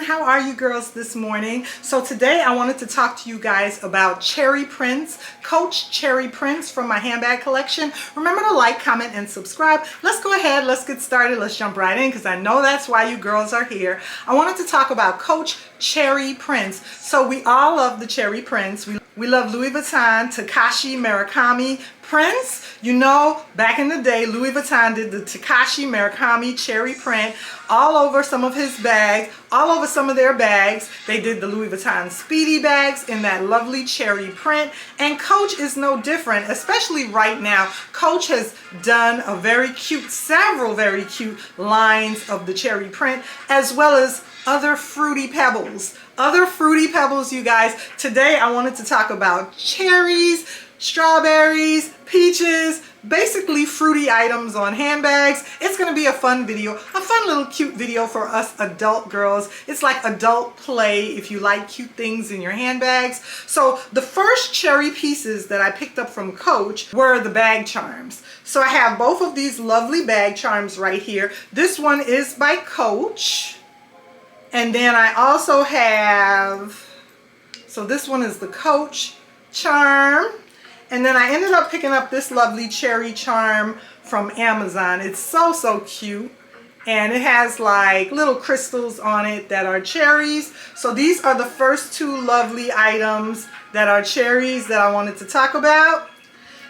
How are you girls this morning? So today I wanted to talk to you guys about cherry prints, Coach cherry prints from my handbag collection. Remember to like, comment, and subscribe. Let's go ahead, let's get started. Let's jump right in because I know that's why you girls are here. I wanted to talk about Coach cherry prints. So we all love the cherry prints. We love Louis Vuitton, Takashi Murakami prints. You know, back in the day, Louis Vuitton did the Takashi Murakami cherry print all over some of his bags, all over some of their bags. They did the Louis Vuitton Speedy bags in that lovely cherry print. And Coach is no different, especially right now. Coach has done a very cute, several very cute lines of the cherry print, as well as other fruity pebbles. Other fruity pebbles, you guys. Today I wanted to talk about cherries, strawberries, peaches, basically fruity items on handbags. It's going to be a fun video, a fun little cute video for us adult girls. It's like adult play if you like cute things in your handbags. So the first cherry pieces that I picked up from Coach were the bag charms. So I have both of these lovely bag charms right here. This one is by Coach. And then I also have, so this one is the Coach charm. And then I ended up picking up this lovely cherry charm from Amazon. It's so cute. And it has like little crystals on it that are cherries. So these are the first two lovely items that are cherries that I wanted to talk about.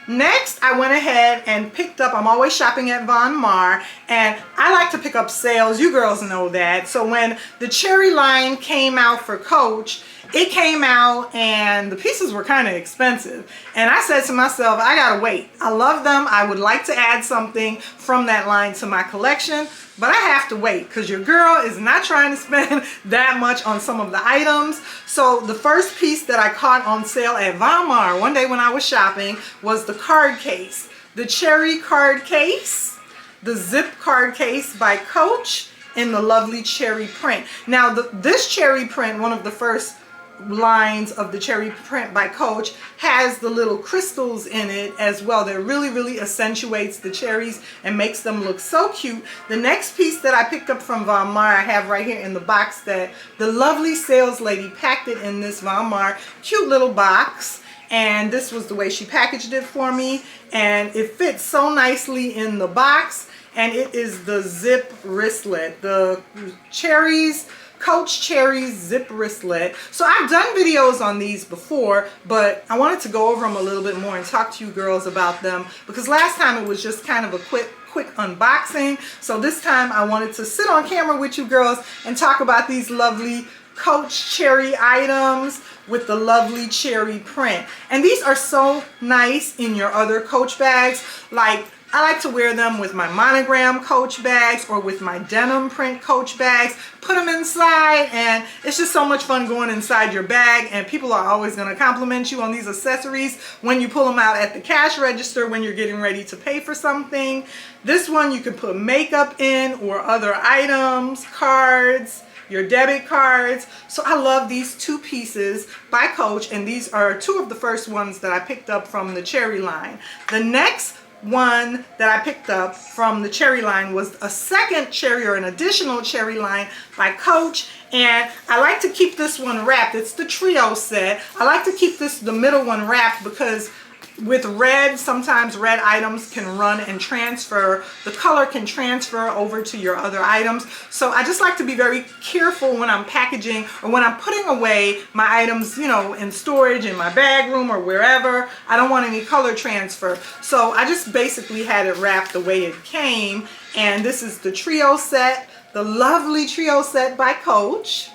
Next, I went ahead and picked up, I'm always shopping at Von Maur, and I like to pick up sales. You girls know that. So when the cherry line came out for Coach, it came out and the pieces were kind of expensive. And I said to myself, I gotta wait. I love them. I would like to add something from that line to my collection, but I have to wait because your girl is not trying to spend that much on some of the items. So the first piece that I caught on sale at Von Maur one day when I was shopping was the card case. The cherry card case, the zip card case by Coach in the lovely cherry print. Now this cherry print, one of the first lines of the cherry print by Coach, has the little crystals in it as well that really accentuates the cherries and makes them look so cute. The next piece that I picked up from Von Maur I have right here in the box that the lovely sales lady packed it in this Von Maur cute little box, and this was the way she packaged it for me, and it fits so nicely in the box. And it is the zip wristlet, the cherries, Coach Cherries zip wristlet. So I've done videos on these before, but I wanted to go over them a little bit more and talk to you girls about them because last time it was just kind of a quick unboxing. So this time I wanted to sit on camera with you girls and talk about these lovely Coach cherry items with the lovely cherry print. And these are so nice in your other Coach bags. Like, I like to wear them with my monogram Coach bags or with my denim print Coach bags. Put them inside and it's just so much fun going inside your bag, and people are always going to compliment you on these accessories when you pull them out at the cash register when you're getting ready to pay for something. This one you can put makeup in or other items, cards, your debit cards. So I love these two pieces by Coach, and these are two of the first ones that I picked up from the cherry line. The next one that I picked up from the cherry line was a second cherry or an additional cherry line by Coach, and I like to keep this one wrapped. It's the trio set. I like to keep the middle one wrapped because with red, sometimes red items can run and transfer. The color can transfer over to your other items. So I just like to be very careful when I'm packaging or when I'm putting away my items, you know, in storage in my bag room or wherever. I don't want any color transfer. So I just basically had it wrapped the way it came. And this is the trio set, the lovely trio set by Coach.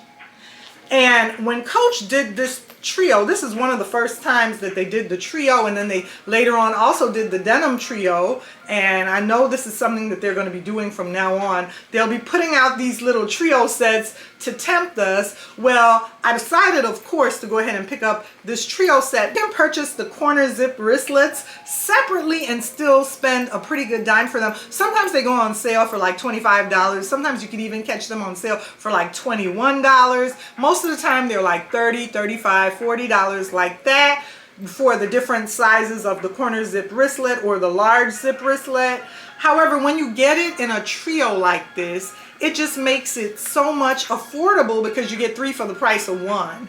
And when Coach did this trio, this is one of the first times that they did the trio, and then they later on also did the denim trio, and I know this is something that they're going to be doing from now on. They'll be putting out these little trio sets to tempt us. Well, I decided, of course, to go ahead and pick up this trio set. You can purchase the corner zip wristlets separately and still spend a pretty good dime for them. Sometimes they go on sale for like $25. Sometimes you can even catch them on sale for like $21. Most of the time they're like $30, $35, $40 like that. for the different sizes of the corner zip wristlet or the large zip wristlet. However, when you get it in a trio like this, it just makes it so much affordable because you get 3 for the price of 1.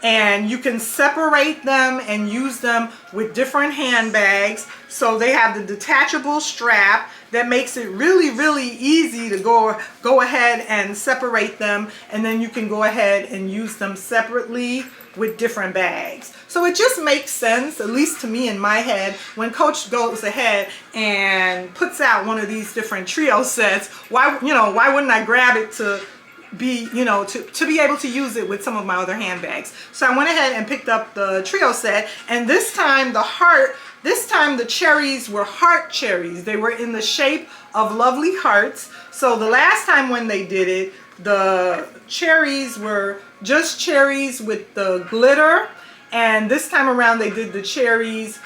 And you can separate them and use them with different handbags. So they have the detachable strap that makes it really, really easy to go ahead and separate them. And then you can go ahead and use them separately with different bags. So it just makes sense, at least to me in my head, when Coach goes ahead and puts out one of these different trio sets. Why wouldn't I grab it to be, to be able to use it with some of my other handbags? So I went ahead and picked up the trio set, and this time the cherries were heart cherries. They were in the shape of lovely hearts. So the last time when they did it, the cherries were just cherries with the glitter, and this time around they did the cherries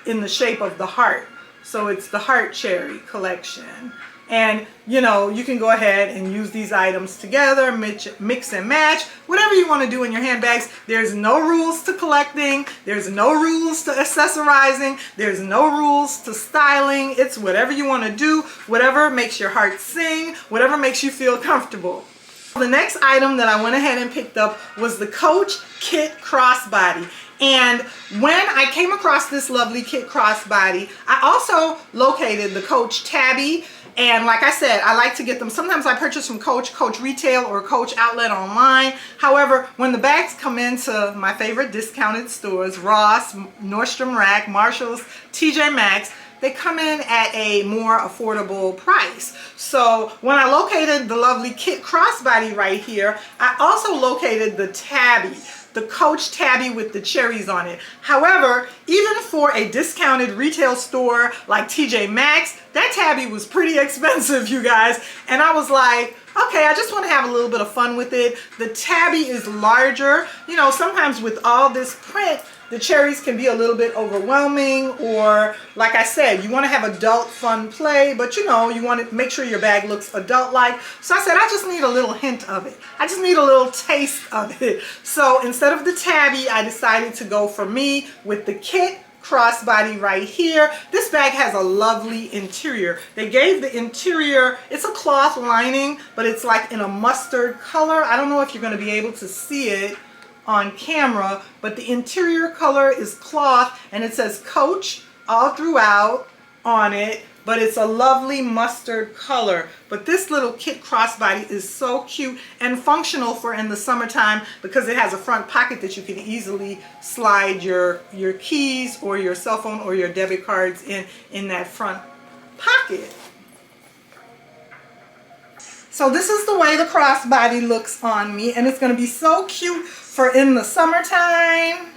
in the shape of the heart. So it's the heart cherry collection. And you can go ahead and use these items together, mix and match, whatever you want to do in your handbags. There's no rules to collecting. There's no rules to accessorizing. There's no rules to styling. It's whatever you want to do, whatever makes your heart sing, whatever makes you feel comfortable. The next item that I went ahead and picked up was the Coach Kit Crossbody. And when I came across this lovely Kit Crossbody, I also located the Coach Tabby. And like I said, I like to get them. Sometimes I purchase from Coach Retail, or Coach Outlet online. However, when the bags come into my favorite discounted stores, Ross, Nordstrom Rack, Marshalls, TJ Maxx, they come in at a more affordable price. So when I located the lovely Kit Crossbody right here, I also located the Tabby, the Coach Tabby with the cherries on it. However, even for a discounted retail store like TJ Maxx, that Tabby was pretty expensive, you guys. And I was like, okay, I just want to have a little bit of fun with it. The Tabby is larger. Sometimes with all this print, the cherries can be a little bit overwhelming, or like I said, you want to have adult fun play, but you want to make sure your bag looks adult-like. So I said, I just need a little hint of it. I just need a little taste of it. So instead of the Tabby, I decided to go for me with the Kit Crossbody right here. This bag has a lovely interior. They gave the interior, it's a cloth lining, but it's like in a mustard color. I don't know if you're going to be able to see it on camera, but the interior color is cloth, and it says Coach all throughout on it, but it's a lovely mustard color. But this little Kit Crossbody is so cute and functional for in the summertime, because it has a front pocket that you can easily slide your keys or your cell phone or your debit cards in that front pocket. So this is the way the crossbody looks on me, and it's going to be so cute for in the summertime.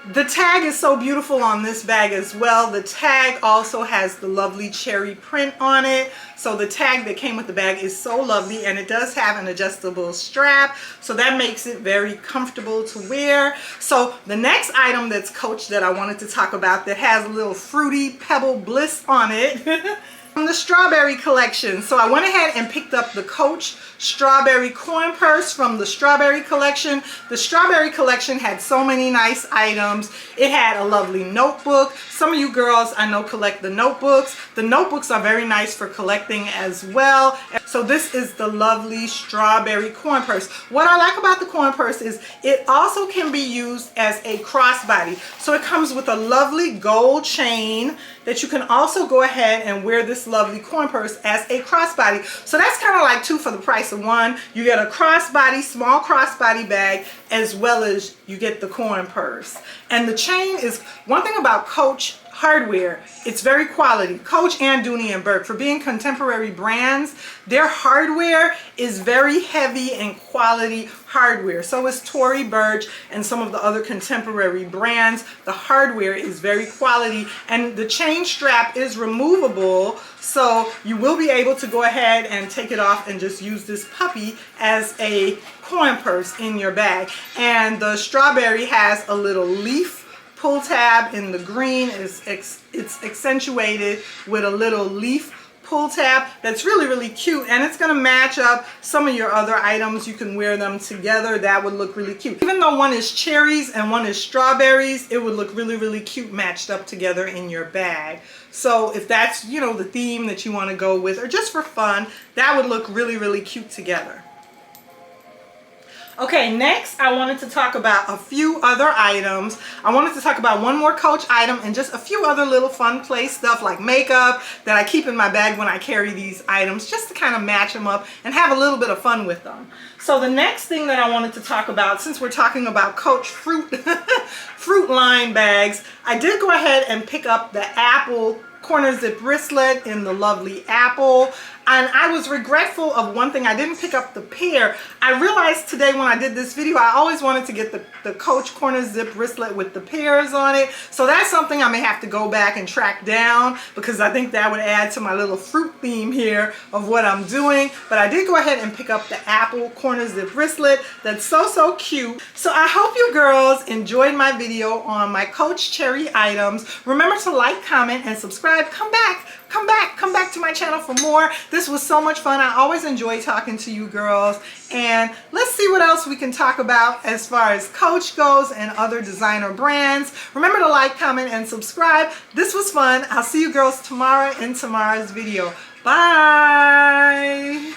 The tag is so beautiful on this bag as well. The tag also has the lovely cherry print on it. So the tag that came with the bag is so lovely, and it does have an adjustable strap, so that makes it very comfortable to wear. So the next item that's Coach that I wanted to talk about that has a little fruity pebble bliss on it from the strawberry collection. So I went ahead and picked up the Coach strawberry coin purse from the strawberry collection. The strawberry collection had so many nice items. It had a lovely notebook. Some of you girls I know collect the notebooks. The notebooks are very nice for collecting as well. So this is the lovely strawberry coin purse. What I like about the coin purse is it also can be used as a crossbody. So it comes with a lovely gold chain that you can also go ahead and wear this lovely coin purse as a crossbody. So that's kind of like 2 for the price of 1. You get a crossbody, small crossbody bag, as well as you get the coin purse. And the chain is, one thing about Coach hardware. It's very quality. Coach and Dooney and Burke, for being contemporary brands, their hardware is very heavy and quality hardware. So is Tory Burch and some of the other contemporary brands. The hardware is very quality, and the chain strap is removable, so you will be able to go ahead and take it off and just use this puppy as a coin purse in your bag. And the strawberry has a little leaf pull tab in the green. It's accentuated with a little leaf pull tab that's really cute, and it's going to match up some of your other items. You can wear them together. That would look really cute. Even though one is cherries and one is strawberries, it would look really cute matched up together in your bag. So if that's, you know, the theme that you want to go with, or just for fun, that would look really cute together. Okay, next I wanted to talk about a few other items. I wanted to talk about one more Coach item and just a few other little fun play stuff like makeup that I keep in my bag when I carry these items, just to kind of match them up and have a little bit of fun with them. So the next thing that I wanted to talk about, since we're talking about Coach fruit line bags, I did go ahead and pick up the Apple corner zip wristlet in the lovely apple. And I was regretful of one thing. I didn't pick up the pear. I realized today when I did this video, I always wanted to get the Coach corner zip wristlet with the pears on it. So that's something I may have to go back and track down, because I think that would add to my little fruit theme here of what I'm doing. But I did go ahead and pick up the apple corner zip wristlet. That's so cute. So I hope you girls enjoyed my video on my Coach cherry items. Remember to like, comment, and subscribe. Come back to my channel for more. This was so much fun. I always enjoy talking to you girls, and let's see what else we can talk about as far as Coach goes and other designer brands. Remember to like, comment, and subscribe. This was fun. I'll see you girls tomorrow in tomorrow's video. Bye.